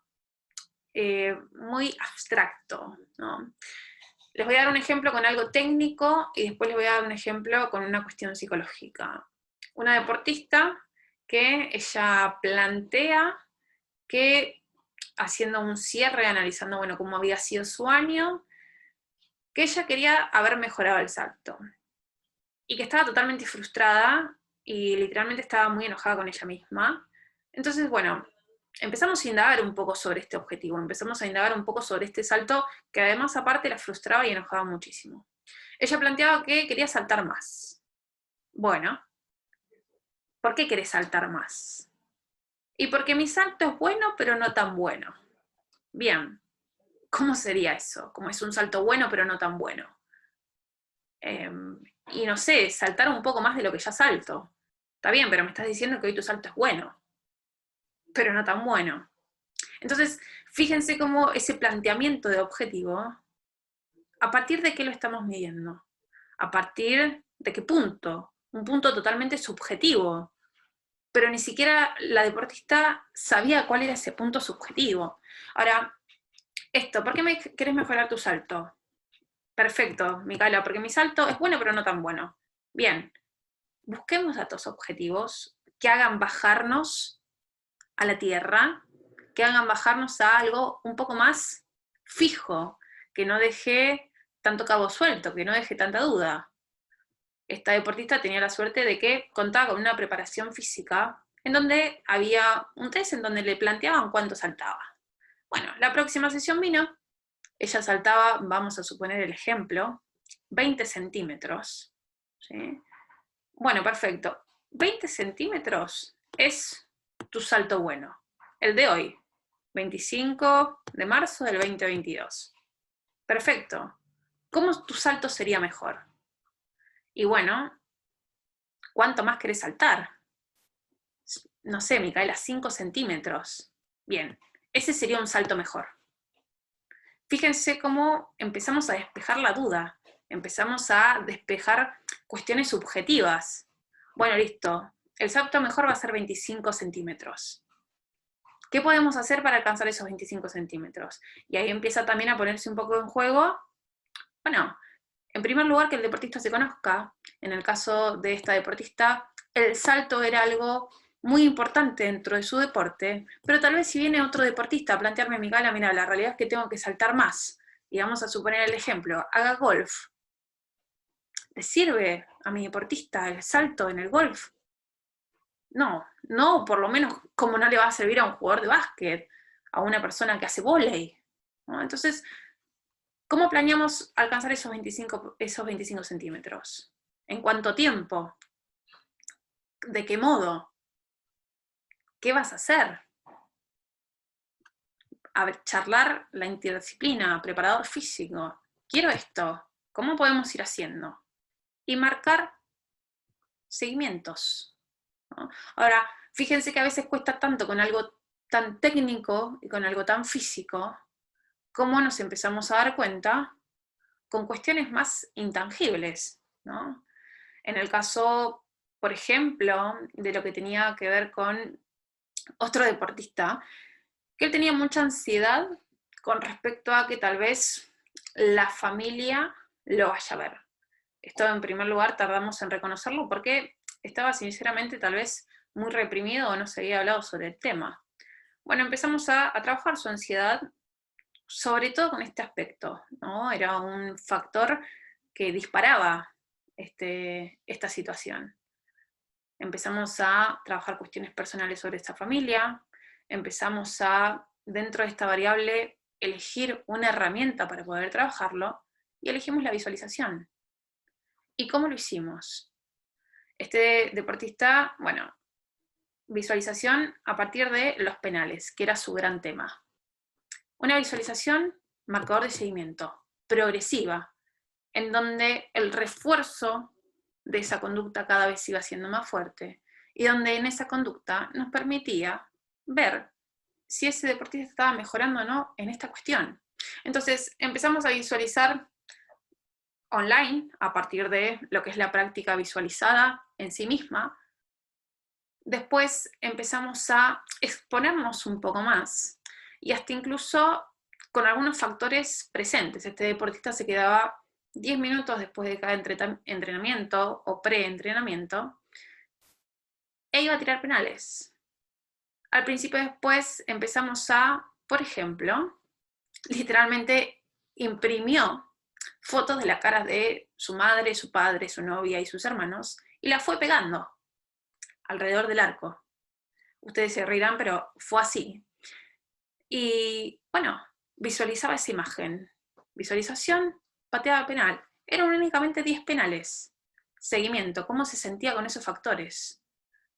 muy abstracto, ¿no? Les voy a dar un ejemplo con algo técnico y después les voy a dar un ejemplo con una cuestión psicológica. Una deportista que ella plantea que, haciendo un cierre, analizando, bueno, cómo había sido su año, que ella quería haber mejorado el salto. Y que estaba totalmente frustrada y literalmente estaba muy enojada con ella misma. Entonces, bueno, empezamos a indagar un poco sobre este objetivo, empezamos a indagar un poco sobre este salto que además aparte la frustraba y enojaba muchísimo. Ella planteaba que quería saltar más. Bueno, ¿por qué querés saltar más? Y porque mi salto es bueno, pero no tan bueno. Bien, ¿cómo sería eso? Como es un salto bueno, pero no tan bueno. Y no sé, saltar un poco más de lo que ya salto. Está bien, pero me estás diciendo que hoy tu salto es bueno, pero no tan bueno. Entonces, fíjense cómo ese planteamiento de objetivo, ¿a partir de qué lo estamos midiendo? ¿A partir de qué punto? Un punto totalmente subjetivo. Pero ni siquiera la deportista sabía cuál era ese punto subjetivo. Ahora, ¿por qué querés mejorar tu salto? Perfecto, Micaela, porque mi salto es bueno, pero no tan bueno. Bien, busquemos datos objetivos que hagan bajarnos a la tierra, que hagan bajarnos a algo un poco más fijo, que no deje tanto cabo suelto, que no deje tanta duda. Esta deportista tenía la suerte de que contaba con una preparación física en donde había un test en donde le planteaban cuánto saltaba. Bueno, la próxima sesión vino, ella saltaba, vamos a suponer el ejemplo, 20 centímetros. ¿Sí? Bueno, perfecto. 20 centímetros es tu salto bueno. El de hoy, 25 de marzo del 2022. Perfecto. ¿Cómo tu salto sería mejor? Y bueno, ¿cuánto más querés saltar? No sé, Micaela, 5 centímetros. Bien, ese sería un salto mejor. Fíjense cómo empezamos a despejar la duda, empezamos a despejar cuestiones subjetivas. Bueno, listo, el salto mejor va a ser 25 centímetros. ¿Qué podemos hacer para alcanzar esos 25 centímetros? Y ahí empieza también a ponerse un poco en juego, bueno, en primer lugar que el deportista se conozca. En el caso de esta deportista, el salto era algo muy importante dentro de su deporte, pero tal vez si viene otro deportista a plantearme, Micaela, mira, la realidad es que tengo que saltar más, y vamos a suponer el ejemplo, haga golf. ¿Le sirve a mi deportista el salto en el golf? No, no, por lo menos como no le va a servir a un jugador de básquet, a una persona que hace vóley, ¿no? Entonces, ¿cómo planeamos alcanzar esos 25 centímetros? ¿En cuánto tiempo? ¿De qué modo? ¿Qué vas a hacer? A ver, charlar la interdisciplina, preparador físico. Quiero esto. ¿Cómo podemos ir haciendo? Y marcar seguimientos, ¿no? Ahora, fíjense que a veces cuesta tanto con algo tan técnico y con algo tan físico, cómo nos empezamos a dar cuenta con cuestiones más intangibles, ¿no? En el caso, por ejemplo, de lo que tenía que ver con otro deportista, que él tenía mucha ansiedad con respecto a que tal vez la familia lo vaya a ver. Esto en primer lugar tardamos en reconocerlo porque estaba sinceramente tal vez muy reprimido o no se había hablado sobre el tema. Bueno, empezamos a trabajar su ansiedad, sobre todo con este aspecto, ¿no? Era un factor que disparaba esta situación. Empezamos a trabajar cuestiones personales sobre esta familia, empezamos a, dentro de esta variable, elegir una herramienta para poder trabajarlo y elegimos la visualización. ¿Y cómo lo hicimos? Este deportista, bueno, visualización a partir de los penales, que era su gran tema. Una visualización, marcador de seguimiento, progresiva, en donde el refuerzo de esa conducta cada vez iba siendo más fuerte, y donde en esa conducta nos permitía ver si ese deportista estaba mejorando o no en esta cuestión. Entonces empezamos a visualizar online, a partir de lo que es la práctica visualizada en sí misma. Después empezamos a exponernos un poco más, y hasta incluso con algunos factores presentes. Este deportista se quedaba 10 minutos después de cada entrenamiento o preentrenamiento, e iba a tirar penales. Al principio después empezamos a, por ejemplo, literalmente imprimió fotos de la cara de su madre, su padre, su novia y sus hermanos, y la fue pegando alrededor del arco. Ustedes se reirán, pero fue así. Y bueno, visualizaba esa imagen. Visualización, pateaba penal. Eran únicamente 10 penales. Seguimiento, cómo se sentía con esos factores.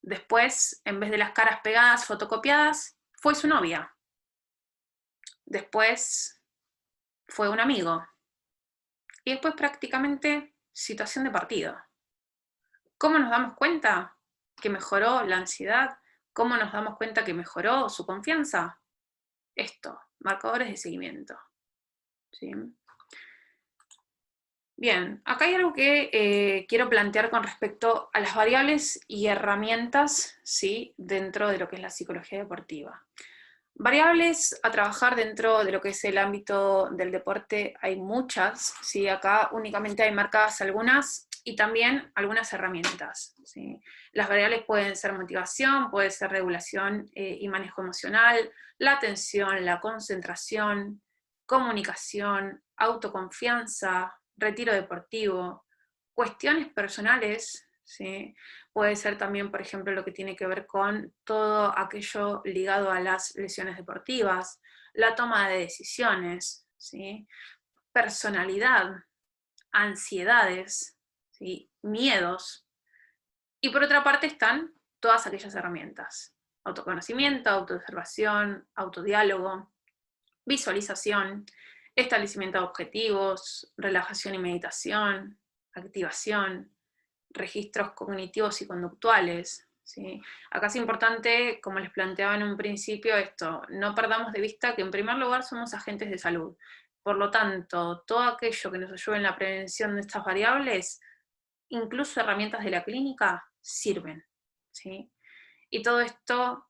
Después, en vez de las caras pegadas, fotocopiadas, fue su novia. Después fue un amigo. Y después prácticamente situación de partido. ¿Cómo nos damos cuenta que mejoró la ansiedad? ¿Cómo nos damos cuenta que mejoró su confianza? Esto, marcadores de seguimiento. ¿Sí? Bien, acá hay algo que quiero plantear con respecto a las variables y herramientas, ¿sí?, dentro de lo que es la psicología deportiva. Variables a trabajar dentro de lo que es el ámbito del deporte hay muchas, ¿sí? Acá únicamente hay marcadas algunas y también algunas herramientas, ¿sí? Las variables pueden ser motivación, puede ser regulación y manejo emocional, la atención, la concentración, comunicación, autoconfianza, retiro deportivo, cuestiones personales, ¿sí? Puede ser también, por ejemplo, lo que tiene que ver con todo aquello ligado a las lesiones deportivas, la toma de decisiones, ¿sí? Personalidad, ansiedades, ¿sí? Miedos. Y por otra parte están todas aquellas herramientas: autoconocimiento, autoobservación, autodiálogo, visualización, establecimiento de objetivos, relajación y meditación, activación, registros cognitivos y conductuales, ¿sí? Acá es importante, como les planteaba en un principio, esto, no perdamos de vista que en primer lugar somos agentes de salud. Por lo tanto, todo aquello que nos ayude en la prevención de estas variables, incluso herramientas de la clínica, sirven, ¿sí? Y todo esto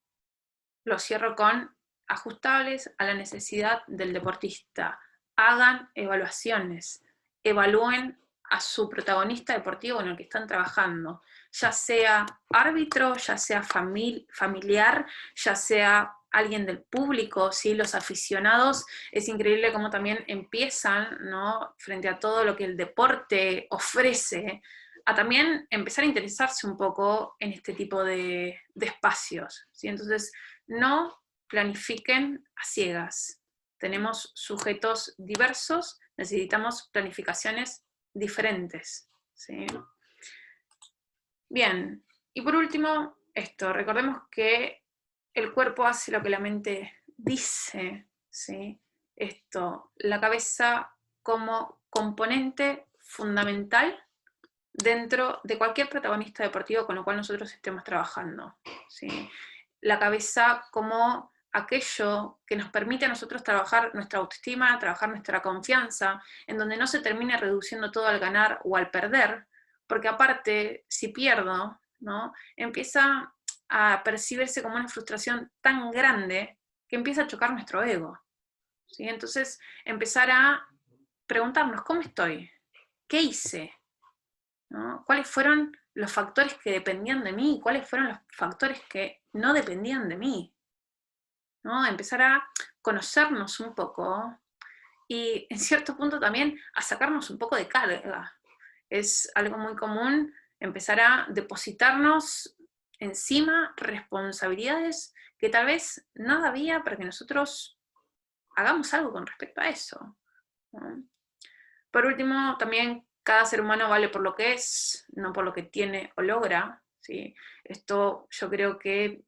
lo cierro con ajustables a la necesidad del deportista. Hagan evaluaciones, evalúen a su protagonista deportivo en el que están trabajando, ya sea árbitro, ya sea familiar, ya sea alguien del público, ¿sí? Los aficionados, es increíble cómo también empiezan, ¿no?, frente a todo lo que el deporte ofrece, a también empezar a interesarse un poco en este tipo de espacios, ¿sí? Entonces, no planifiquen a ciegas. Tenemos sujetos diversos, necesitamos planificaciones diferentes, ¿sí? Bien, y por último, esto, recordemos que el cuerpo hace lo que la mente dice, ¿sí? Esto, la cabeza como componente fundamental dentro de cualquier protagonista deportivo con el cual nosotros estemos trabajando, ¿sí? La cabeza como aquello que nos permite a nosotros trabajar nuestra autoestima, trabajar nuestra confianza, en donde no se termine reduciendo todo al ganar o al perder, porque aparte, si pierdo, ¿no?, empieza a percibirse como una frustración tan grande que empieza a chocar nuestro ego, ¿sí? Entonces, empezar a preguntarnos, ¿cómo estoy? ¿Qué hice? ¿No? ¿Cuáles fueron los factores que dependían de mí? ¿Cuáles fueron los factores que no dependían de mí? ¿No? Empezar a conocernos un poco y en cierto punto también a sacarnos un poco de carga. Es algo muy común empezar a depositarnos encima responsabilidades que tal vez nada había para que nosotros hagamos algo con respecto a eso, ¿no? Por último, también cada ser humano vale por lo que es, no por lo que tiene o logra, ¿sí? Esto yo creo que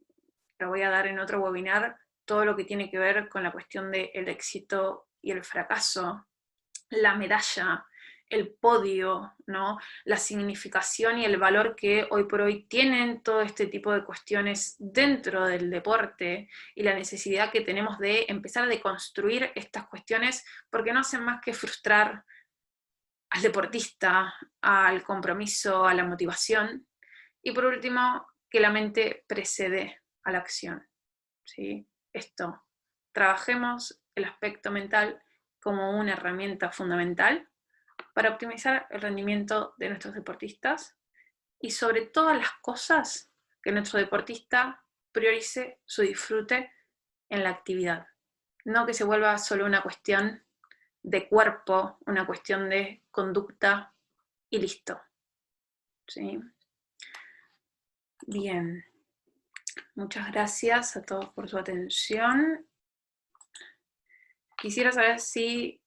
lo voy a dar en otro webinar, todo lo que tiene que ver con la cuestión del éxito y el fracaso, la medalla, el podio, ¿no?, la significación y el valor que hoy por hoy tienen todo este tipo de cuestiones dentro del deporte y la necesidad que tenemos de empezar a deconstruir estas cuestiones porque no hacen más que frustrar al deportista, al compromiso, a la motivación, y por último, que la mente precede a la acción, ¿sí? Esto, trabajemos el aspecto mental como una herramienta fundamental para optimizar el rendimiento de nuestros deportistas y sobre todas las cosas, que nuestro deportista priorice su disfrute en la actividad, no que se vuelva solo una cuestión de cuerpo, una cuestión de conducta y listo. ¿Sí? Bien, muchas gracias a todos por su atención. Quisiera saber si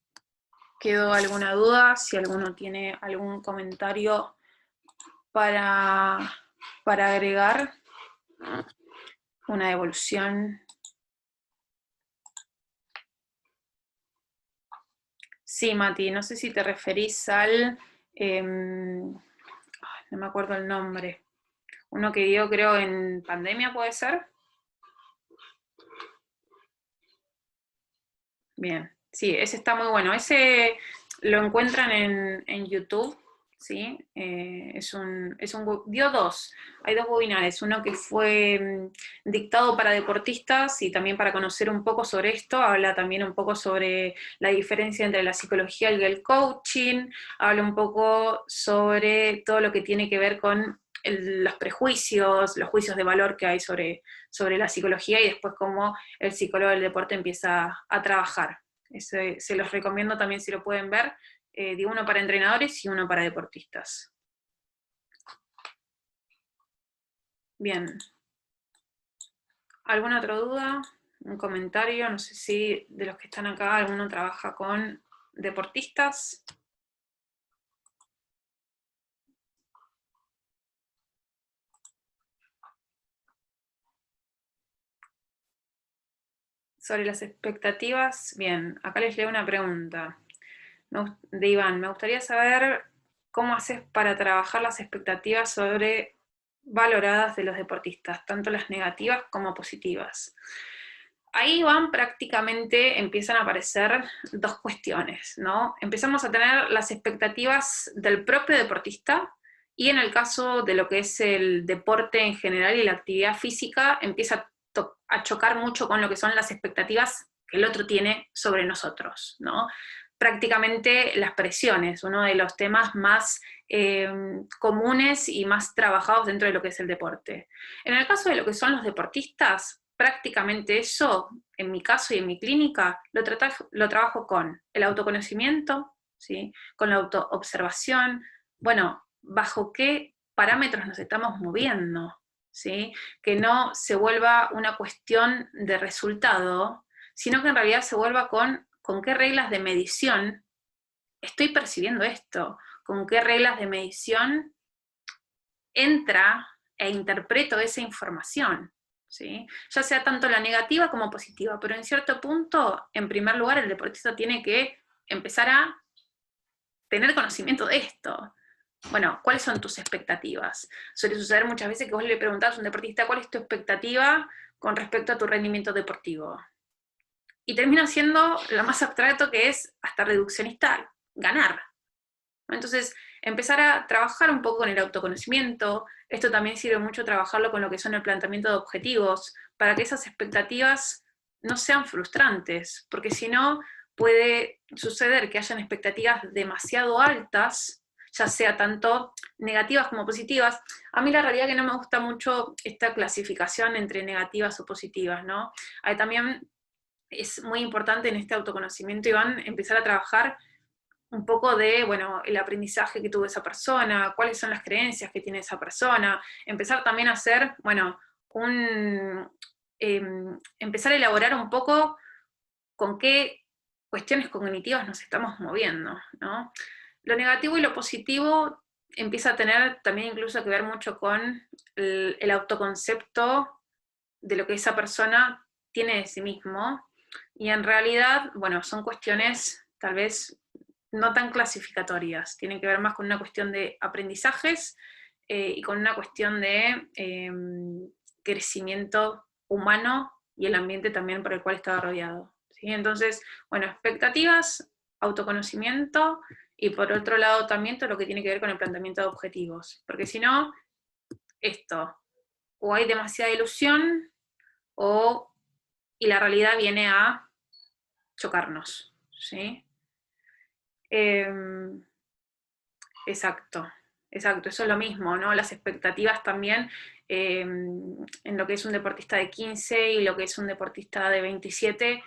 quedó alguna duda, si alguno tiene algún comentario para agregar, una devolución. Sí, Mati, no sé si te referís al, no me acuerdo el nombre, uno que dio creo en pandemia, ¿puede ser? Bien, sí, ese está muy bueno, ese lo encuentran en YouTube, ¿sí? Dio dos, hay dos webinars, uno que fue dictado para deportistas y también para conocer un poco sobre esto, habla también un poco sobre la diferencia entre la psicología y el coaching, habla un poco sobre todo lo que tiene que ver con los prejuicios, los juicios de valor que hay sobre la psicología y después cómo el psicólogo del deporte empieza a trabajar. Se los recomiendo también si lo pueden ver, de uno para entrenadores y uno para deportistas. Bien. ¿Alguna otra duda? ¿Un comentario? No sé si de los que están acá alguno trabaja con deportistas. Sobre las expectativas, bien, acá les leo una pregunta de Iván. Me gustaría saber cómo haces para trabajar las expectativas sobrevaloradas de los deportistas, tanto las negativas como positivas. Ahí van prácticamente, empiezan a aparecer dos cuestiones, ¿no? Empezamos a tener las expectativas del propio deportista, y en el caso de lo que es el deporte en general y la actividad física, empieza a chocar mucho con lo que son las expectativas que el otro tiene sobre nosotros, ¿no? Prácticamente las presiones, uno de los temas más comunes y más trabajados dentro de lo que es el deporte. En el caso de lo que son los deportistas, prácticamente eso, en mi caso y en mi clínica, lo trabajo con el autoconocimiento, ¿sí? Con la autoobservación, bueno, bajo qué parámetros nos estamos moviendo, ¿sí? Que no se vuelva una cuestión de resultado, sino que en realidad se vuelva con qué reglas de medición estoy percibiendo esto, con qué reglas de medición entra e interpreto esa información, ¿sí? Ya sea tanto la negativa como positiva, pero en cierto punto, en primer lugar, el deportista tiene que empezar a tener conocimiento de esto. Bueno, ¿cuáles son tus expectativas? Suele suceder muchas veces que vos le preguntás a un deportista cuál es tu expectativa con respecto a tu rendimiento deportivo. Y termina siendo lo más abstracto, que es hasta reduccionista, ganar. Entonces, empezar a trabajar un poco con el autoconocimiento. Esto también sirve mucho trabajarlo con lo que son el planteamiento de objetivos, para que esas expectativas no sean frustrantes, porque si no, puede suceder que hayan expectativas demasiado altas, ya sea tanto negativas como positivas. A mí la realidad es que no me gusta mucho esta clasificación entre negativas o positivas, ¿no? También es muy importante en este autoconocimiento, Iván, empezar a trabajar un poco de, bueno, el aprendizaje que tuvo esa persona, cuáles son las creencias que tiene esa persona, empezar también a hacer, bueno, empezar a elaborar un poco con qué cuestiones cognitivas nos estamos moviendo, ¿no? Lo negativo y lo positivo empieza a tener también incluso que ver mucho con el autoconcepto de lo que esa persona tiene de sí mismo, y en realidad, bueno, son cuestiones tal vez no tan clasificatorias, tienen que ver más con una cuestión de aprendizajes y con una cuestión de crecimiento humano y el ambiente también por el cual estaba rodeado, ¿sí? Entonces, bueno, expectativas, autoconocimiento, y por otro lado también todo lo que tiene que ver con el planteamiento de objetivos, porque si no, esto, o hay demasiada ilusión, y la realidad viene a chocarnos, ¿sí? Exacto, eso es lo mismo, ¿no? Las expectativas también en lo que es un deportista de 15 y lo que es un deportista de 27,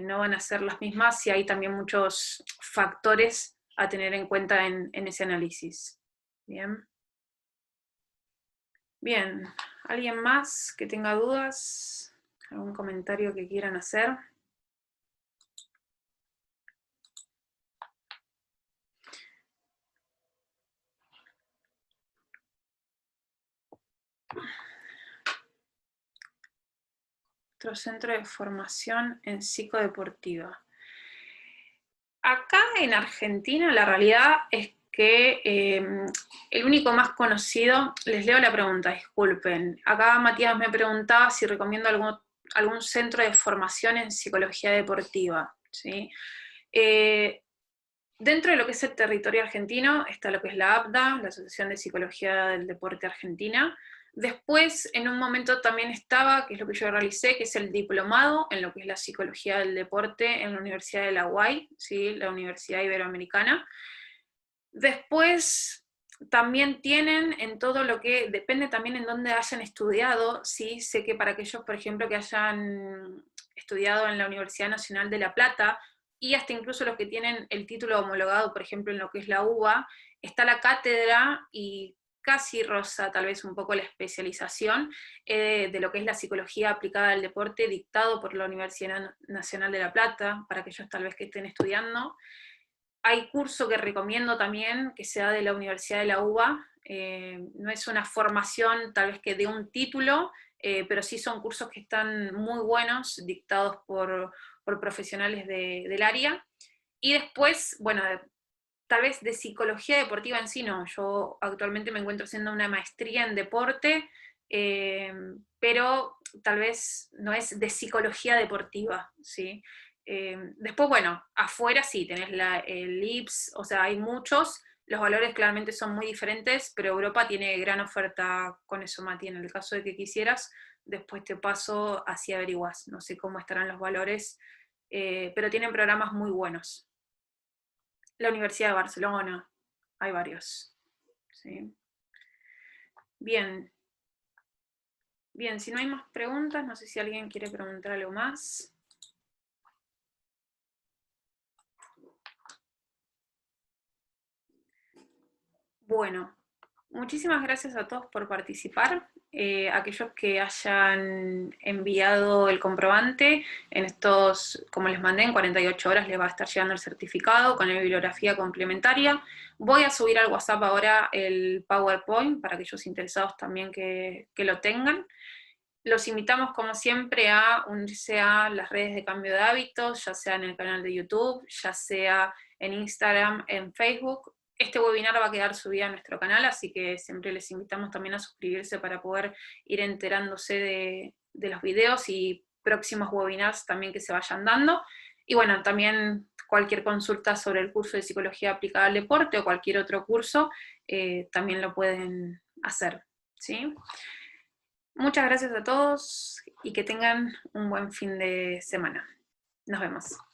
no van a ser las mismas, y hay también muchos factores a tener en cuenta en ese análisis. Bien. Bien, ¿alguien más que tenga dudas? ¿Algún comentario que quieran hacer? Otro centro de formación en psicodeportiva. Acá en Argentina la realidad es que el único más conocido, les leo la pregunta, disculpen. Acá Matías me preguntaba si recomiendo algún centro de formación en psicología deportiva, ¿sí? Dentro de lo que es el territorio argentino está lo que es la APDA, la Asociación de Psicología del Deporte Argentina. Después, en un momento también estaba, que es lo que yo realicé, que es el diplomado en lo que es la psicología del deporte en la Universidad de la UAI, ¿sí? La Universidad Iberoamericana. Después, también tienen en todo lo que, depende también en dónde hayan estudiado, ¿sí? Sé que para aquellos, por ejemplo, que hayan estudiado en la Universidad Nacional de La Plata, y hasta incluso los que tienen el título homologado, por ejemplo, en lo que es la UBA, está la cátedra y casi roza tal vez un poco la especialización de lo que es la psicología aplicada al deporte, dictado por la Universidad Nacional de La Plata, para aquellos tal vez que estén estudiando. Hay curso que recomiendo también, que sea de la Universidad de la UBA, no es una formación tal vez que dé un título, pero sí son cursos que están muy buenos, dictados por profesionales del área. Y después, bueno, tal vez de psicología deportiva en sí no, yo actualmente me encuentro haciendo una maestría en deporte, pero tal vez no es de psicología deportiva, ¿sí? Después, bueno, afuera sí, tenés el IPS, o sea, hay muchos, los valores claramente son muy diferentes, pero Europa tiene gran oferta con eso, Mati, en el caso de que quisieras, después te paso así averiguás, no sé cómo estarán los valores, pero tienen programas muy buenos. La Universidad de Barcelona, hay varios, ¿sí? Bien. Bien, si no hay más preguntas, no sé si alguien quiere preguntar algo más. Bueno, muchísimas gracias a todos por participar. Aquellos que hayan enviado el comprobante, en estos, como les mandé, en 48 horas les va a estar llegando el certificado con la bibliografía complementaria. Voy a subir al WhatsApp ahora el PowerPoint para aquellos interesados también que lo tengan. Los invitamos, como siempre, a unirse a las redes de Cambio de Hábitos, ya sea en el canal de YouTube, ya sea en Instagram, en Facebook. Este webinar va a quedar subido a nuestro canal, así que siempre les invitamos también a suscribirse para poder ir enterándose de los videos y próximos webinars también que se vayan dando. Y bueno, también cualquier consulta sobre el curso de Psicología Aplicada al Deporte o cualquier otro curso, también lo pueden hacer, ¿sí? Muchas gracias a todos y que tengan un buen fin de semana. Nos vemos.